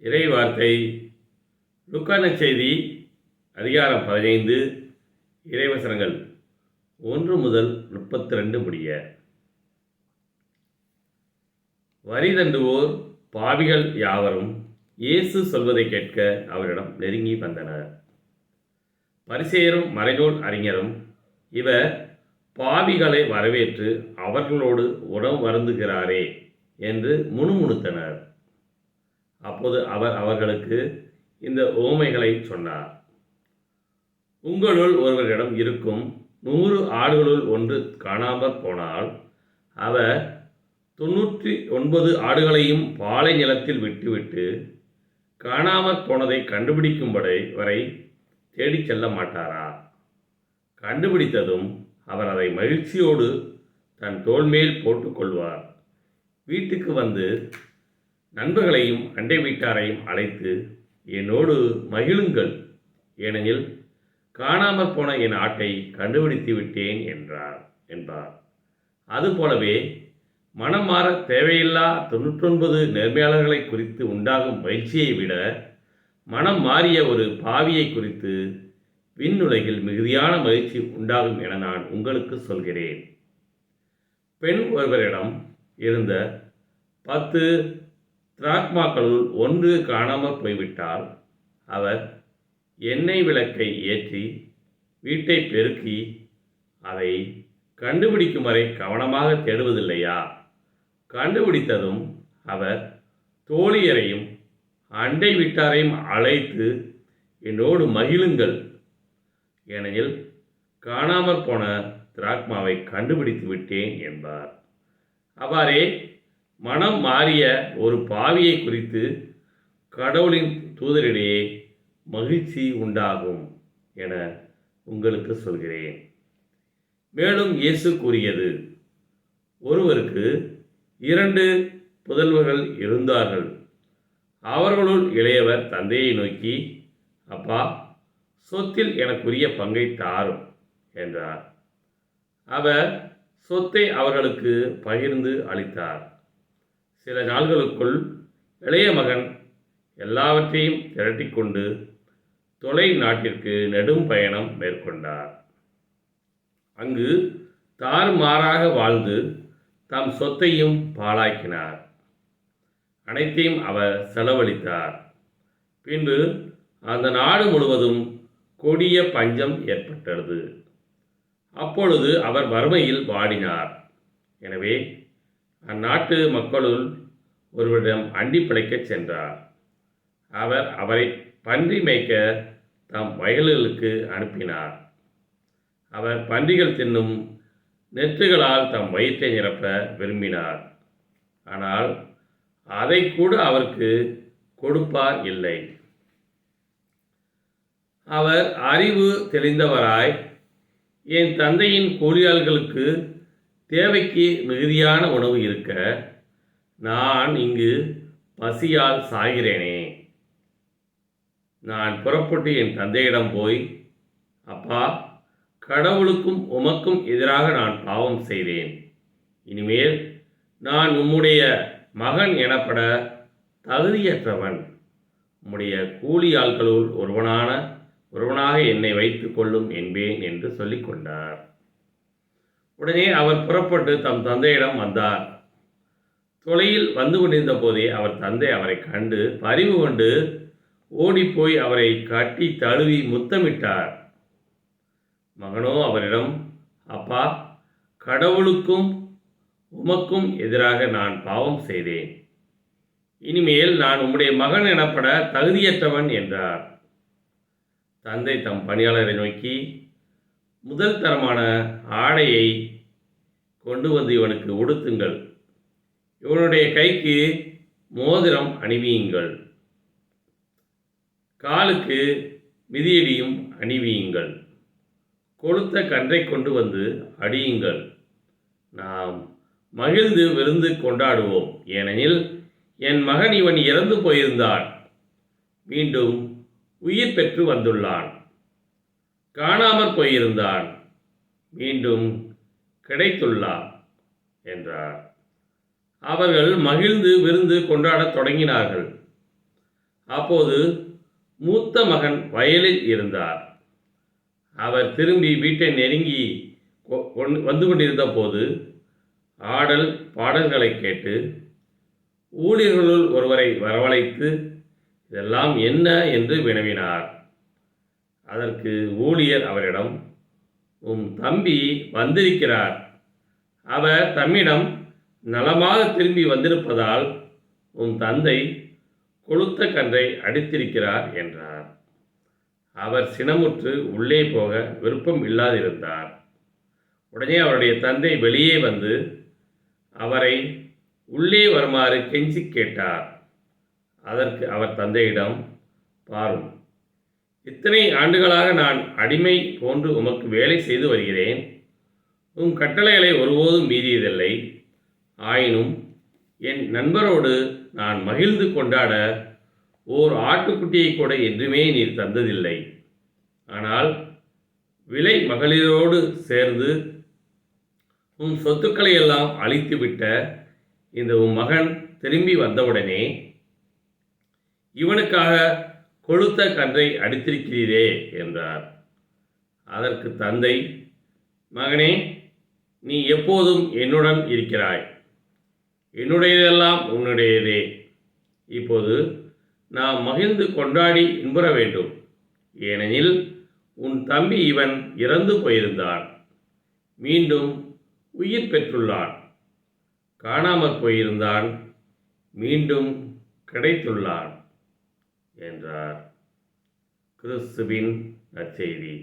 இறை வார்த்தை லூக்கா நற்செய்தி அதிகாரம் 15 இறைவசனங்கள் 1 முதல் 32 முடிய. வரி தண்டுவோர் பாவிகள் யாவரும் இயேசு சொல்வதை கேட்க அவரிடம் நெருங்கி வந்தனர். பரிசேயரும் மறைநூல் அறிஞரும் இவர் பாவிகளை வரவேற்று அவர்களோடு உணவு வருந்துகிறாரே என்று முணுமுணுத்தனர். அப்போது அவர் அவர்களுக்கு இந்த உவமைகளை சொன்னார். உங்களுள் ஒருவரிடம் இருக்கும் 100 ஆடுகளுள் ஒன்று காணாமற் போனால் அவர் 99 ஆடுகளையும் பாலை நிலத்தில் விட்டுவிட்டு காணாமற் போனதை கண்டுபிடிக்கும்படி வரை தேடிச் செல்ல மாட்டாரா? கண்டுபிடித்ததும் அவர் அதை மகிழ்ச்சியோடு தன் தோள்மேல் போட்டுக்கொள்வார். வீட்டுக்கு வந்து நண்பர்களையும் அண்டை வீட்டாரையும் அழைத்து என்னோடு மகிழுங்கள், ஏனெனில் காணாமற் போன என் ஆட்டை கண்டுபிடித்து விட்டேன் என்பார். அதுபோலவே மனம் மாற தேவையில்லா 99 நேர்மையாளர்களை குறித்து உண்டாகும் மகிழ்ச்சியை விட மனம் மாறிய ஒரு பாவியை குறித்து விண்ணுலகில் மிகுதியான மகிழ்ச்சி உண்டாகும் என நான் உங்களுக்கு சொல்கிறேன். பெண் ஒருவரிடம் இருந்த 10 திராக்மாக்களுள் ஒன்று காணாமற் போய்விட்டால் அவர் எண்ணெய் விளக்கை ஏற்றி வீட்டை பெருக்கி அதை கண்டுபிடிக்கும் வரை கவனமாக தேடுவதில்லையா? கண்டுபிடித்ததும் அவர் தோழியரையும் அண்டை வீட்டாரையும் அழைத்து என்னோடு மகிழுங்கள், ஏனெனில் காணாமற் போன திராக்மாவை கண்டுபிடித்து விட்டேன் என்பார். அவ்வாறே மனம் மாறிய ஒரு பாவியை குறித்து கடவுளின் தூதரிடையே மகிழ்ச்சி உண்டாகும் என உங்களுக்கு சொல்கிறேன். மேலும் இயேசு கூறியது, ஒருவருக்கு 2 புதல்வர்கள் இருந்தார்கள். அவர்களுள் இளையவர் தந்தையை நோக்கி, அப்பா, சொத்தில் எனக்குரிய பங்கை தாரும் என்றார். அவர் சொத்தை அவர்களுக்கு பகிர்ந்து அளித்தார். சில நாள்களுக்குள் இளைய மகன் எல்லாவற்றையும் திரட்டிக்கொண்டு தொலை நாட்டிற்கு நெடும் பயணம் மேற்கொண்டார். அங்கு தாறுமாறாக வாழ்ந்து தம் சொத்தையும் பாழாக்கினார். அனைத்தையும் அவர் செலவழித்தார். பின்பு அந்த நாடு முழுவதும் கொடிய பஞ்சம் ஏற்பட்டது. அப்பொழுது அவர் வறுமையில் வாடினார். எனவே அந்நாட்டு மக்களுள் ஒருவரிடம் அண்டி பிழைக்கச் சென்றார். அவர் அவரை பன்றி மேய்க்க தம் வயல்களுக்கு அனுப்பினார். அவர் பன்றிகள் தின்னும் நெற்றுகளால் தம் வயிற்றை நிரப்ப விரும்பினார். ஆனால் அதை கூட அவருக்கு கொடுப்பார் இல்லை. அவர் அறிவு தெளிந்தவராய், என் தந்தையின் கூலியாள்களுக்கு தேவைக்கு மிகுதியான உணவு இருக்க நான் இங்கு பசியால் சாகிறேனே. நான் புறப்பட்டு என் தந்தையிடம் போய், அப்பா, கடவுளுக்கும் உமக்கும் எதிராக நான் பாவம் செய்தேன். இனிமேல் நான் உம்முடைய மகன் எனப்பட தகுதியற்றவன். உம்முடைய கூலியாள்களுள் ஒருவனாக என்னை வைத்து கொள்ளும் என்பேன் என்று சொல்லிக் கொண்டார். உடனே அவர் புறப்பட்டு தம் தந்தையிடம் வந்தார். தொலையில் வந்து கொண்டிருந்த போதே அவர் தந்தை அவரை கண்டு பரிவு கொண்டு ஓடிப்போய் அவரை கட்டி தழுவி முத்தமிட்டார். மகனோ அவரிடம், அப்பா, கடவுளுக்கும் உமக்கும் எதிராக நான் பாவம் செய்தேன். இனிமேல் நான் உம்முடைய மகன் எனப்பட தகுதியற்றவன் என்றார். தந்தை தம் பணியாளரை நோக்கி, முதல் தரமான ஆடையை கொண்டு வந்து இவனுக்கு உடுத்துங்கள், இவனுடைய கைக்கு மோதிரம் அணிவியுங்கள், காலுக்கு மிதியடியும் அணிவியுங்கள், கொழுத்த கன்றை கொண்டு வந்து அடியுங்கள். நாம் மகிழ்ந்து விருந்து கொண்டாடுவோம், ஏனெனில் என் மகன் இவன் இறந்து போயிருந்தான், மீண்டும் உயிர் பெற்று வந்துள்ளான். காணாமற் போயிருந்தான், மீண்டும் கிடைத்துள்ளான் என்றார். அவர்கள் மகிழ்ந்து விருந்து கொண்டாடத் தொடங்கினார்கள். அப்போது மூத்த மகன் வயலில் இருந்தார். அவர் திரும்பி வீட்டை நெருங்கி வந்து கொண்டிருந்த போது ஆடல் பாடல்களை கேட்டு ஊழியர்களுள் ஒருவரை வரவழைத்து, இதெல்லாம் என்ன என்று வினவினார். அதற்கு ஊழியர் அவரிடம், உம் தம்பி வந்திருக்கிறார். அவர் தம்மிடம் நலமாக திரும்பி வந்திருப்பதால் உம் தந்தை கொழுத்த கன்றை அடித்திருக்கிறார் என்றார். அவர் சினமுற்று உள்ளே போக விருப்பம் இல்லாதிருந்தார். உடனே அவருடைய தந்தை வெளியே வந்து அவரை உள்ளே வருமாறு கெஞ்சி கேட்டார். அதற்கு அவர் தந்தையிடம், பாரும், இத்தனை ஆண்டுகளாக நான் அடிமை போன்று உமக்கு வேலை செய்து வருகிறேன். உம் கட்டளைகளை ஒருபோதும் மீறியதில்லை. ஆயினும் என் நண்பரோடு நான் மகிழ்ந்து கொண்டாட ஓர் ஆட்டுக்குட்டியை கூட என்றுமே நீர் தந்ததில்லை. ஆனால் விலை மகளிரோடு சேர்ந்து உம் சொத்துக்களை எல்லாம் அழித்துவிட்ட இந்த உம் மகன் திரும்பி வந்தவுடனே இவனுக்காக கொழுத்த கன்றை அடித்திருக்கிறீரே என்றார். அதற்கு தந்தை, மகனே, நீ எப்போதும் என்னுடன் இருக்கிறாய். என்னுடையதெல்லாம் உன்னுடையதே. இப்போது நாம் மகிழ்ந்து கொண்டாடி இன்புற வேண்டும். ஏனெனில் உன் தம்பி இவன் இறந்து போயிருந்தான், மீண்டும் உயிர் பெற்றுள்ளான். காணாமற் போயிருந்தான், மீண்டும் கிடைத்துள்ளான் என்றார். கிறிஸ்துவின் நற்செய்தி.